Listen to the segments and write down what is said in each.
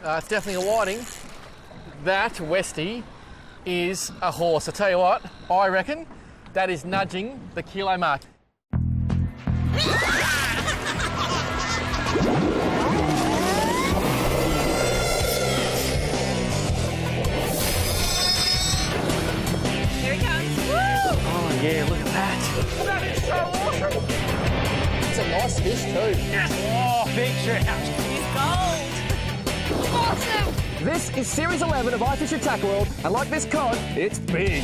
It's definitely a whiting. That, Westy, is a horse. I tell you what, I reckon that is nudging the kilo mark. Here he comes. Woo! Oh yeah, look at that. That is so awesome. It's a nice fish too. Yes. Oh, big trout. He's gold. Awesome. This is Series 11 of iFish at Tackle World, and like this cod, it's big.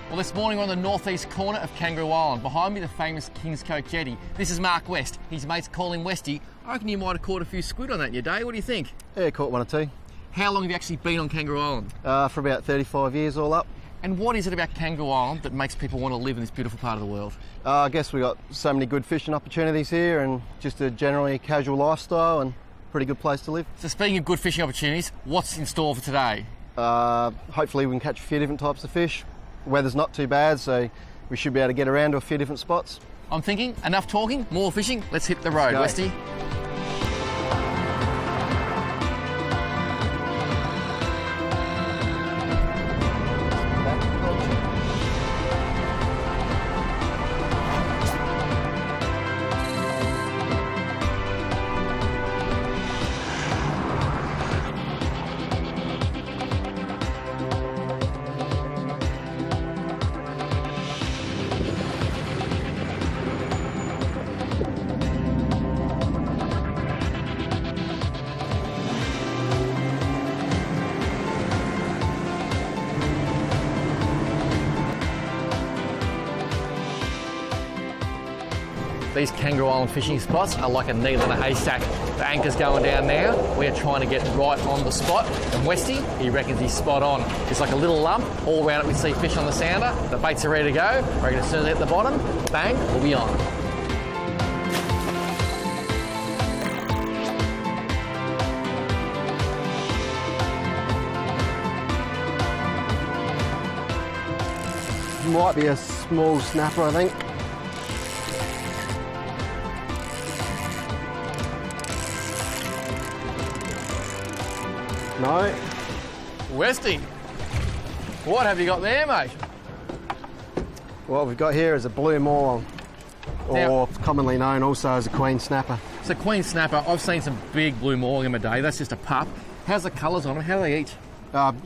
Well, this morning we're on the northeast corner of Kangaroo Island. Behind me, the famous King's Coat jetty. This is Mark West. His mates call him Westy. I reckon you might have caught a few squid on that in your day. What do you think? Yeah, caught one or two. How long have you actually been on Kangaroo Island? For about 35 years all up. And what is it about Kangaroo Island that makes people want to live in this beautiful part of the world? I guess we got so many good fishing opportunities here and just a generally casual lifestyle and pretty good place to live. So speaking of good fishing opportunities, what's in store for today? Hopefully we can catch a few different types of fish. Weather's not too bad, so we should be able to get around to a few different spots. I'm thinking, enough talking, more fishing. Let's hit the road, Westy. These Kangaroo Island fishing spots are like a needle in a haystack. The anchor's going down now. We're trying to get right on the spot. And Westy, he reckons he's spot on. It's like a little lump. All around it we see fish on the sounder. The baits are ready to go. I reckon as soon as they hit the bottom, bang, we'll be on. Might be a small snapper, I think. No. Westy, what have you got there, mate? What we've got here is a blue morlong, or Now- commonly known also as a queen snapper. So queen snapper, I've seen some big blue morlong in my day. That's just a pup. How's the colours on them? How do they eat?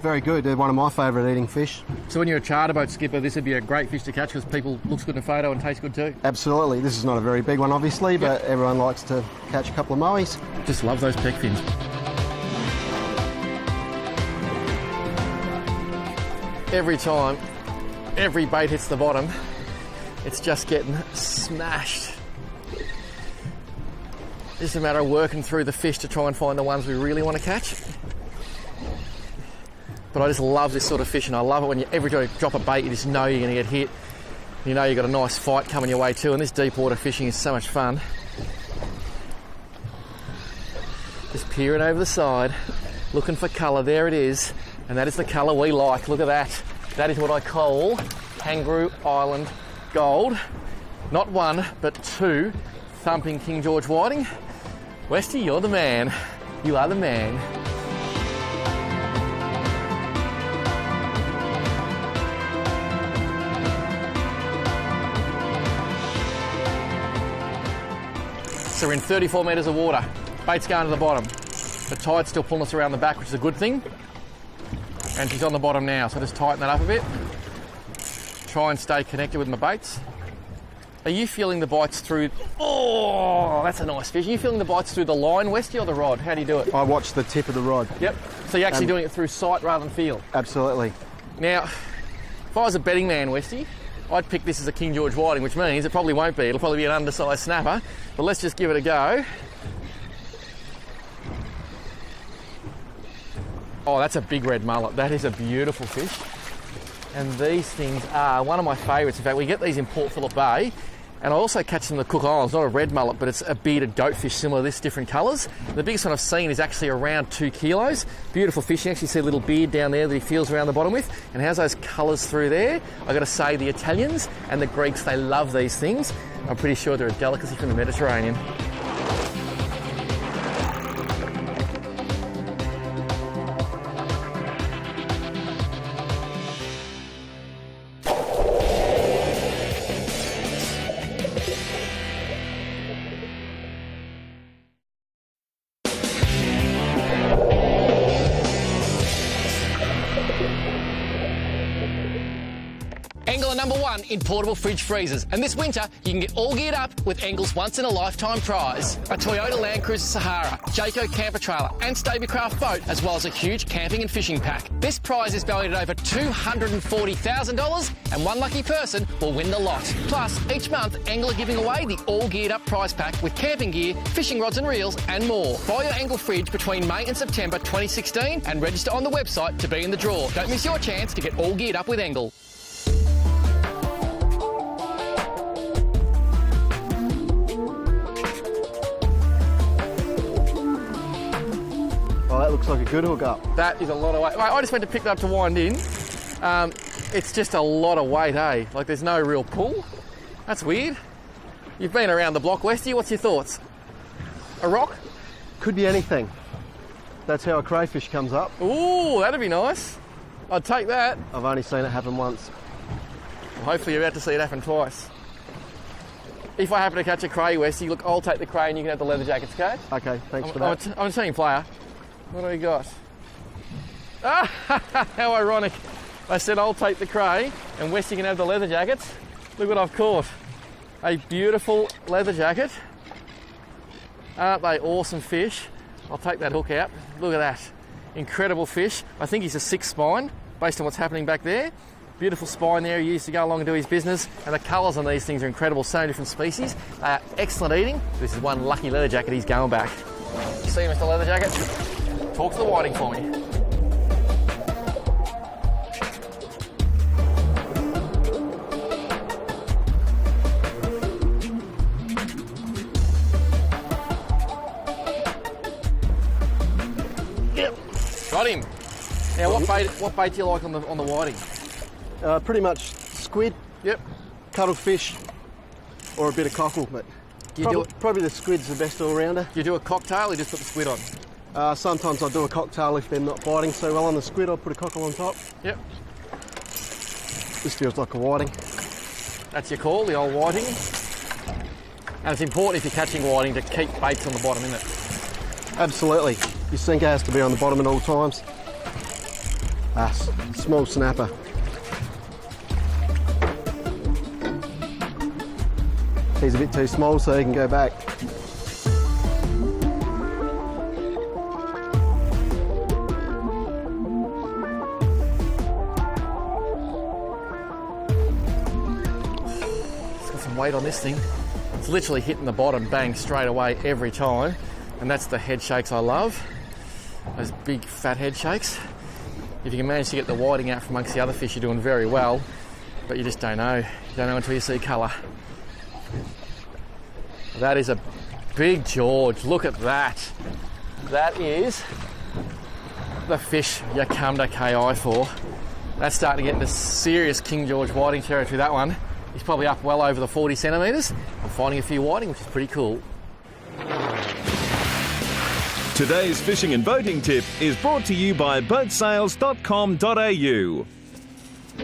Very good. They're one of my favourite eating fish. So when you're a charter boat skipper, this would be a great fish to catch because people looks good in a photo and tastes good too. Absolutely. This is not a very big one, obviously, but everyone likes to catch a couple of mowies. Just love those peck fins. Every time, every bait hits the bottom, it's just getting smashed. It's just a matter of working through the fish to try and find the ones we really want to catch. But I just love this sort of fish, and I love it when every time you drop a bait, you just know you're going to get hit. You know you've got a nice fight coming your way too, and this deep water fishing is so much fun. Just peering over the side, looking for colour. There it is, and that is the colour we like. Look at that. That is what I call Kangaroo Island gold. Not one, but two thumping King George whiting. Westy, you're the man. You are the man. So we're in 34 metres of water. Bait's going to the bottom. The tide's still pulling us around the back, which is a good thing. And she's on the bottom now, so just tighten that up a bit. Try and stay connected with my baits. Are you feeling the bites through... Oh, that's a nice fish. Are you feeling the bites through the line, Westy, or the rod? How do you do it? I watch the tip of the rod. Yep. So you're actually doing it through sight rather than feel? Absolutely. Now, if I was a betting man, Westy, I'd pick this as a King George whiting, which means it probably won't be. It'll probably be an undersized snapper. But let's just give it a go. Oh, that's a big red mullet. That is a beautiful fish. And these things are one of my favourites. In fact, we get these in Port Phillip Bay. And I also catch them in the Cook Islands, not a red mullet, but it's a bearded goatfish similar to this, different colours. The biggest one I've seen is actually around 2 kilos. Beautiful fish. You actually see a little beard down there that he feels around the bottom with. And how's those colours through there? I've got to say, the Italians and the Greeks, they love these things. I'm pretty sure they're a delicacy from the Mediterranean. Angler number 1 in portable fridge freezers. And this winter, you can get all geared up with Engle's once-in-a-lifetime prize. A Toyota Land Cruiser Sahara, Jayco camper trailer and Stabicraft boat, as well as a huge camping and fishing pack. This prize is valued at over $240,000 and one lucky person will win the lot. Plus, each month, Engle are giving away the all geared up prize pack with camping gear, fishing rods and reels and more. Buy your Engle fridge between May and September 2016 and register on the website to be in the draw. Don't miss your chance to get all geared up with Engle. Oh, that looks like a good hook up. That is a lot of weight. I just went to pick that up to wind in. It's just a lot of weight, eh? Like there's no real pull. That's weird. You've been around the block, Westy. What's your thoughts? A rock? Could be anything. That's how a crayfish comes up. Ooh, that'd be nice. I'd take that. I've only seen it happen once. Well, hopefully you're about to see it happen twice. If I happen to catch a cray, Westy, look, I'll take the cray and you can have the leather jackets, okay? Okay, thanks for that. I'm a team player. What do we got? Ah, how ironic. I said I'll take the cray and Westy can have the leather jackets. Look what I've caught. A beautiful leather jacket. Aren't they awesome fish? I'll take that hook out. Look at that. Incredible fish. I think he's a 6 spine based on what's happening back there. Beautiful spine there he used to go along and do his business. And the colours on these things are incredible. So many different species. They are excellent eating. This is one lucky leather jacket. He's going back. You see Mr. Leather Jacket? Talk to the whiting for me. Yep, got him. Now, what bait do you like on the whiting? Pretty much squid. Yep. Cuttlefish, or a bit of cockle, but probably the squid's the best all-rounder. Do you do a cocktail or you just put the squid on? Sometimes I'll do a cocktail if they're not biting so well on the squid. I'll put a cockle on top. Yep. This feels like a whiting. That's your call, the old whiting. And it's important if you're catching whiting to keep baits on the bottom, isn't it? Absolutely. Your sinker has to be on the bottom at all times. Small snapper. He's a bit too small so he can go back. It's got some weight on this thing. It's literally hitting the bottom, bang, straight away every time. And that's the head shakes I love. Those big fat head shakes. If you can manage to get the whiting out from amongst the other fish, you're doing very well. But you just don't know. You don't know until you see colour. That is a big George. Look at that. That is the fish you come to KI for. That's starting to get into serious King George whiting territory, that one. He's probably up well over the 40 centimetres. I'm finding a few whiting, which is pretty cool. Today's fishing and boating tip is brought to you by boatsales.com.au.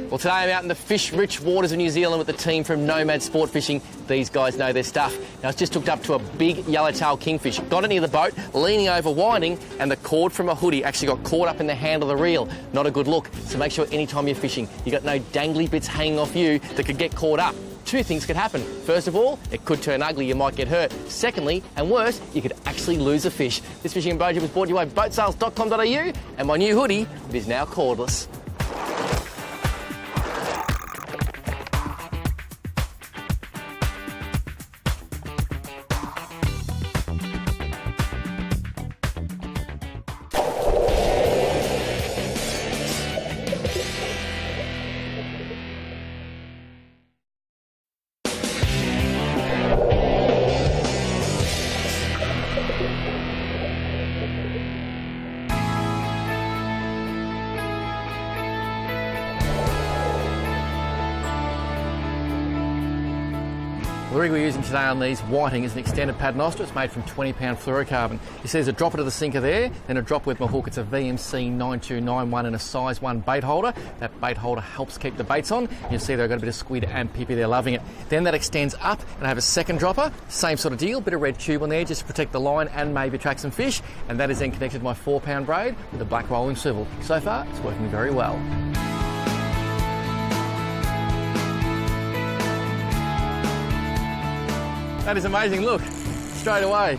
Well, today I'm out in the fish-rich waters of New Zealand with the team from Nomad Sport Fishing. These guys know their stuff. Now, it's just hooked up to a big yellowtail kingfish. Got it near the boat, leaning over, winding, and the cord from a hoodie actually got caught up in the handle of the reel. Not a good look. So make sure anytime you're fishing, you got no dangly bits hanging off you that could get caught up. 2 things could happen. First of all, it could turn ugly, you might get hurt. Secondly, and worse, you could actually lose a fish. This fishing and boat tip was brought to you by boatsales.com.au, and my new hoodie, it is now cordless. rig we're using today on these whiting is an extended paternoster. It's made from 20-pound fluorocarbon. You see there's a dropper to the sinker there, then a drop with my hook. It's a VMC 9291 and a size 1 bait holder. That bait holder helps keep the baits on. You'll see they've got a bit of squid and pippy, they're loving it. Then that extends up and I have a second dropper, same sort of deal, bit of red tube on there just to protect the line and maybe attract some fish. And that is then connected to my 4-pound braid with a black rolling swivel. So far, it's working very well. That is amazing, look, straight away.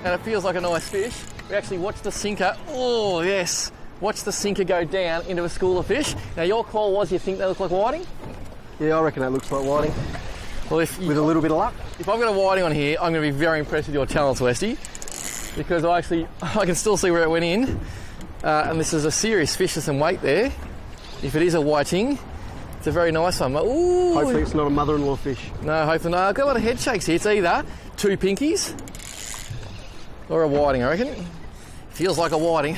And it feels like a nice fish. We actually watched the sinker, oh yes, watch the sinker go down into a school of fish. Now your call was you think they look like whiting? Yeah, I reckon that looks like whiting. Well, With a little bit of luck. If I've got a whiting on here, I'm going to be very impressed with your talents, Westy, because I can still see where it went in. And this is a serious fish, there's some weight there. If it is a whiting, it's a very nice one. Ooh. Hopefully it's not a mother-in-law fish. No, hopefully not. I've got a lot of head shakes here. It's either 2 pinkies or a whiting, I reckon. Feels like a whiting.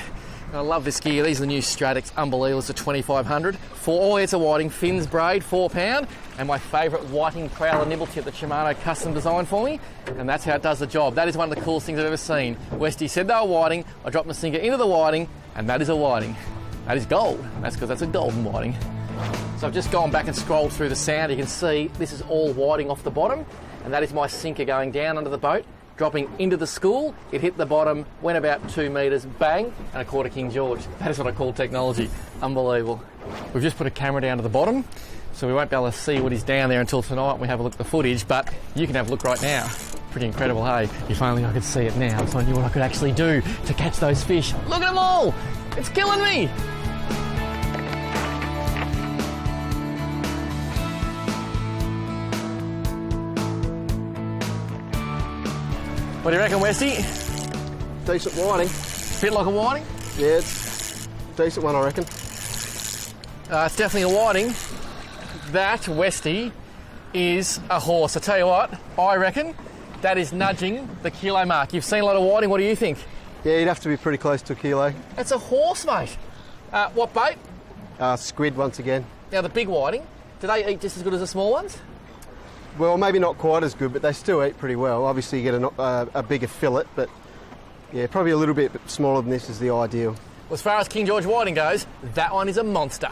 I love this gear. These are the new Stratix. Unbelievable. It's a 2500. It's a whiting. Fins braid, 4-pound. And my favourite whiting prowler nibble tip that Shimano custom designed for me. And that's how it does the job. That is one of the coolest things I've ever seen. Westy said they were whiting. I dropped my sinker into the whiting, and that is a whiting. That is gold. That's because that's a golden whiting. So I've just gone back and scrolled through the sound. You can see this is all whiting off the bottom, and that is my sinker going down under the boat, dropping into the school. It hit the bottom, went about 2 metres, bang, and I caught a King George. That is what I call technology. Unbelievable. We've just put a camera down to the bottom, so we won't be able to see what is down there until tonight when we have a look at the footage, but you can have a look right now. Pretty incredible, hey? If only I could see it now, so I knew what I could actually do to catch those fish. Look at them all! It's killing me! What do you reckon, Westy? Decent whiting. Bit like a whiting? Yeah, it's a decent one, I reckon. It's definitely a whiting. That, Westy, is a horse. I tell you what, I reckon that is nudging the kilo mark. You've seen a lot of whiting, what do you think? Yeah, you'd have to be pretty close to a kilo. It's a horse, mate. What bait? Squid once again. Now, the big whiting, do they eat just as good as the small ones? Well, maybe not quite as good, but they still eat pretty well. Obviously, you get a bigger fillet, but yeah, probably a little bit smaller than this is the ideal. Well, as far as King George whiting goes, that one is a monster.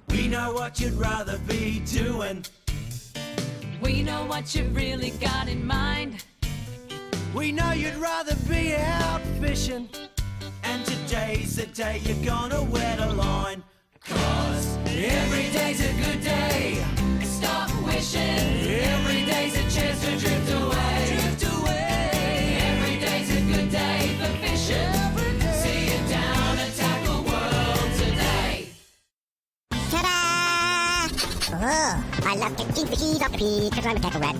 We know what you'd rather be doing. We know what you really got in mind. We know you'd rather be out fishing. And today's the day you're gonna wet a line. 'Cause every day's a good day. Stop wishing. Every day's a chance to drift away. Drift away. Every day's a good day for fishing. See you down at Tackle World today. Ta-da! Oh, I love catching fishies off the pea because I'm a tackle rat.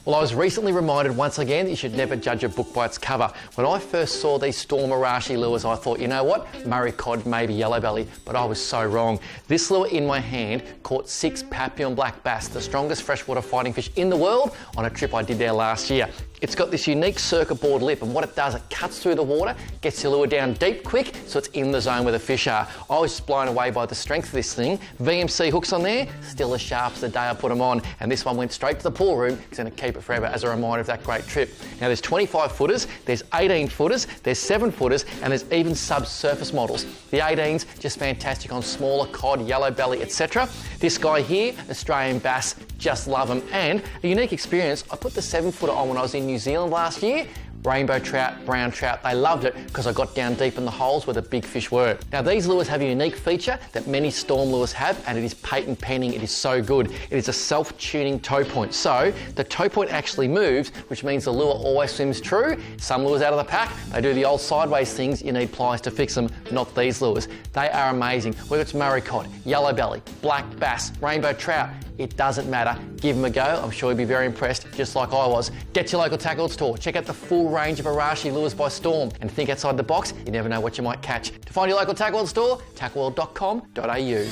Well, I was recently reminded once again that you should never judge a book by its cover. When I first saw these Storm Arashi lures, I thought, you know what? Murray cod, maybe yellow belly, but I was so wrong. This lure in my hand caught 6 Papillon black bass, the strongest freshwater fighting fish in the world, on a trip I did there last year. It's got this unique circuit board lip, and what it does, it cuts through the water, gets your lure down deep quick, so it's in the zone where the fish are. I was just blown away by the strength of this thing. VMC hooks on there, still as sharp as the day I put them on, and this one went straight to the pool room. It's going to keep it forever as a reminder of that great trip. Now there's 25 footers, there's 18 footers, there's 7 footers, and there's even subsurface models. The 18's just fantastic on smaller cod, yellow belly, etc. This guy here, Australian bass, just love them. And a unique experience, I put the 7-footer on when I was in New Zealand last year. Rainbow trout, brown trout, they loved it because I got down deep in the holes where the big fish were. Now these lures have a unique feature that many Storm lures have, and it is patent pending. It is so good. It is a self-tuning tow point. So the tow point actually moves, which means the lure always swims true. Some lures out of the pack, they do the old sideways things. You need pliers to fix them, not these lures. They are amazing. Whether it's Murray cod, yellow belly, black bass, rainbow trout, it doesn't matter. Give them a go. I'm sure you'll be very impressed, just like I was. Get to your local tackle store. Check out the full range of Arashi lures by Storm, and think outside the box. You never know what you might catch. To find your local Tackle World store, tackleworld.com.au.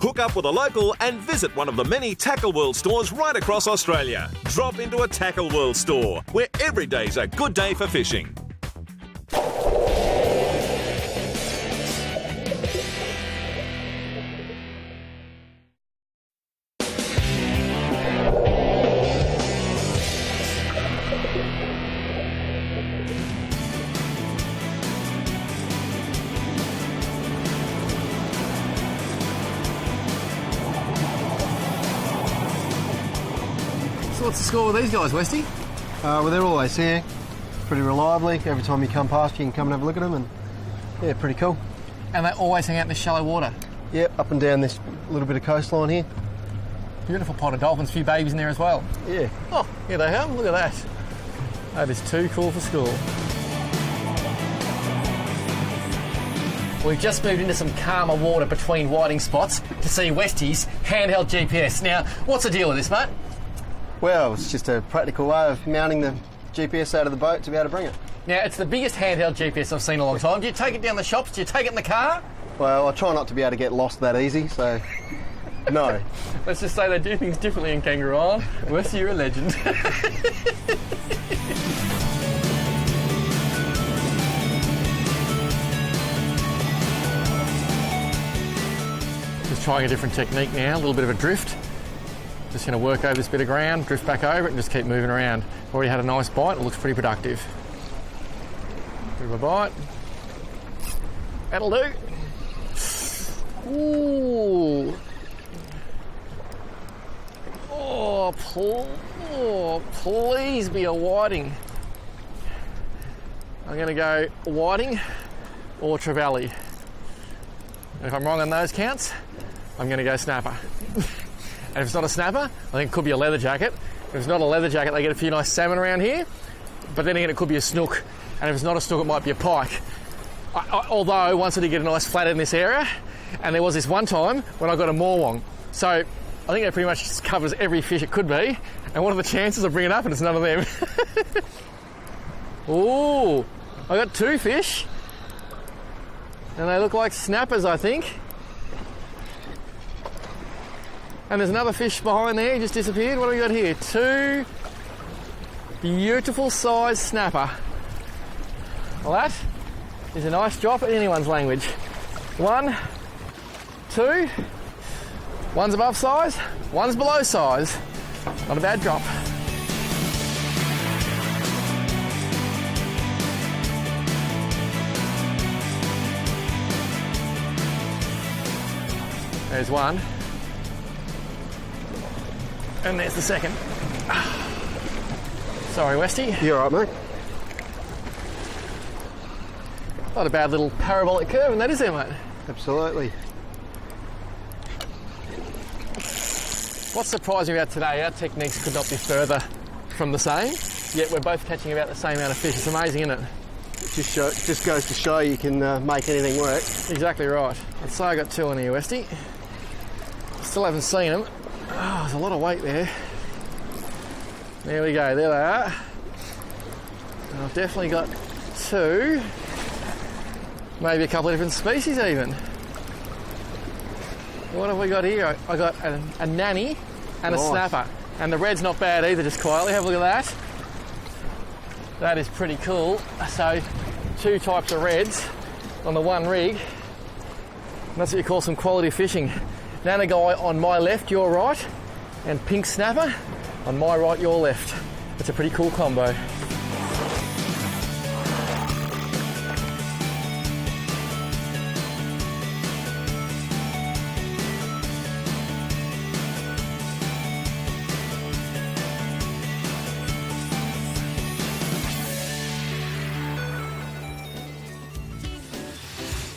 Hook up with a local and visit one of the many Tackle World stores right across Australia. Drop into a Tackle World store, where every day's a good day for fishing. What's the score with these guys, Westy? Well, they're always here, pretty reliably. Every time you come past, you can come and have a look at them, and yeah, pretty cool. And they always hang out in the shallow water. Yep, up and down this little bit of coastline here. Beautiful pot of dolphins, a few babies in there as well. Yeah. Oh, here they are. Look at that. That is too cool for school. We've just moved into some calmer water between whiting spots to see Westy's handheld GPS. Now, what's the deal with this, mate? Well, it's just a practical way of mounting the GPS out of the boat to be able to bring it. Now, it's the biggest handheld GPS I've seen in a long time. Do you take it down the shops? Do you take it in the car? Well, I try not to be able to get lost that easy, so no. Let's just say they do things differently in Kangaroo Island. Westy, you're a legend. Just trying a different technique now, a little bit of a drift. Just going to work over this bit of ground, drift back over it and just keep moving around. Already had a nice bite, it looks pretty productive. Bit of a bite. That'll do. Ooh. Oh, please be a whiting. I'm going to go whiting or trevally. And if I'm wrong on those counts, I'm going to go snapper. And if it's not a snapper, I think it could be a leather jacket. If it's not a leather jacket, they get a few nice salmon around here. But then again, it could be a snook. And if it's not a snook, it might be a pike. Although, once I did get a nice flathead in this area, and there was this one time when I got a morwong. So, I think that pretty much covers every fish it could be. And what are the chances of bringing it up and it's none of them? Ooh, I got 2 fish. And they look like snappers, I think. And there's another fish behind there, he just disappeared. What do we got here? 2 beautiful sized snapper. Well, that is a nice drop in anyone's language. 1, 2, one's above size, one's below size. Not a bad drop. There's one. And there's the second. Sorry, Westy. You all right, mate? Not a bad little parabolic curve, and that is there, mate. Absolutely. What's surprising about today, our techniques could not be further from the same, yet we're both catching about the same amount of fish. It's amazing, isn't it? It just goes to show you can make anything work. Exactly right. I'd say I got 2 on here, Westy. Still haven't seen them. Oh, there's a lot of weight there. There we go, there they are. And I've definitely got 2. Maybe a couple of different species even. What have we got here? I got a nanny and Nice. a snapper. And the red's not bad either, just quietly. Have a look at that. That is pretty cool. So, 2 types of reds on the one rig. And that's what you call some quality fishing. Nana guy on my left, your right, and pink snapper on my right, your left. It's a pretty cool combo.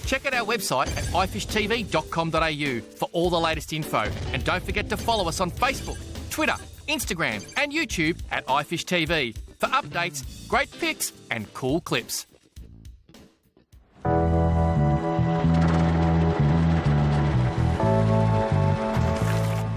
Check out our website at ifishtv.com.au for all the latest info. And don't forget to follow us on Facebook, Twitter, Instagram and YouTube at ifishtv for updates, great pics and cool clips.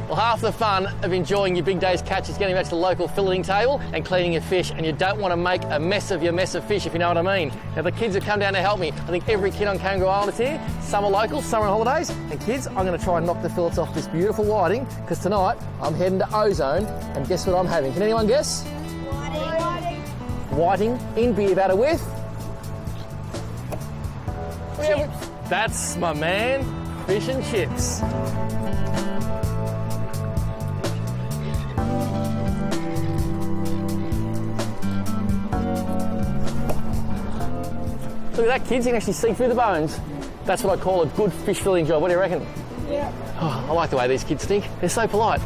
Well, half the fun of enjoying your big day's catch is getting back to the local filleting table and cleaning your fish, and you don't want to make a mess of your mess of fish, if you know what I mean. Now, the kids have come down to help me. I think every kid on Kangaroo Island is here. Some are local, some are on holidays. And kids, I'm going to try and knock the fillets off this beautiful whiting, because tonight I'm heading to Ozone, and guess what I'm having? Can anyone guess? Whiting in beer batter with? Chips. That's my man, fish and chips. Look at that, kids, you can actually see through the bones. That's what I call a good fish filling job. What do you reckon? Yeah. Oh, I like the way these kids think. They're so polite.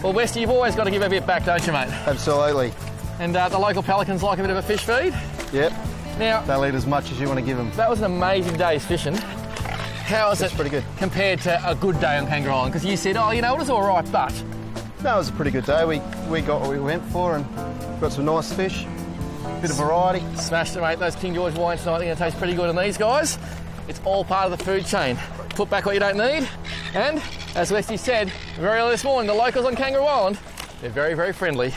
Well, Westy, you've always got to give a bit back, don't you, mate? Absolutely. And the local pelicans like a bit of a fish feed. Yep. Now, They'll eat as much as you want to give them. that was an amazing day's fishing. How is That's it pretty good. compared to a good day on Kangaroo Island? Because you said, oh, you know, it was all right, but... No, it was a pretty good day. We got what we went for and got some nice fish. Bit of variety. Smashed it, mate. Those King George wines tonight are going to taste pretty good. And these guys, it's all part of the food chain. Put back what you don't need. And, as Westy said very early this morning, the locals on Kangaroo Island, they're very, very friendly.